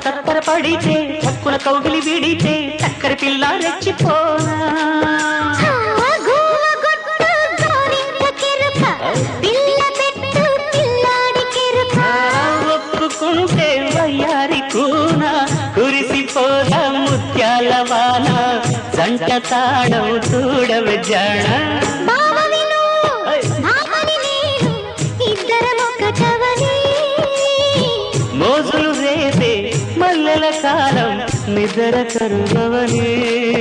తత్తర పడితే చక్కున కౌగిలి విడితే చక్కర పిల్ల రెచ్చిపోనా ఒప్పుకుంటే వయ్యారి కూన కురిసిపోదా ముత్యాల వాన జంట తాడవు చూడవ జాణ మోజులు రేపే మల్లెల కాలం నిద్ర కరువవనే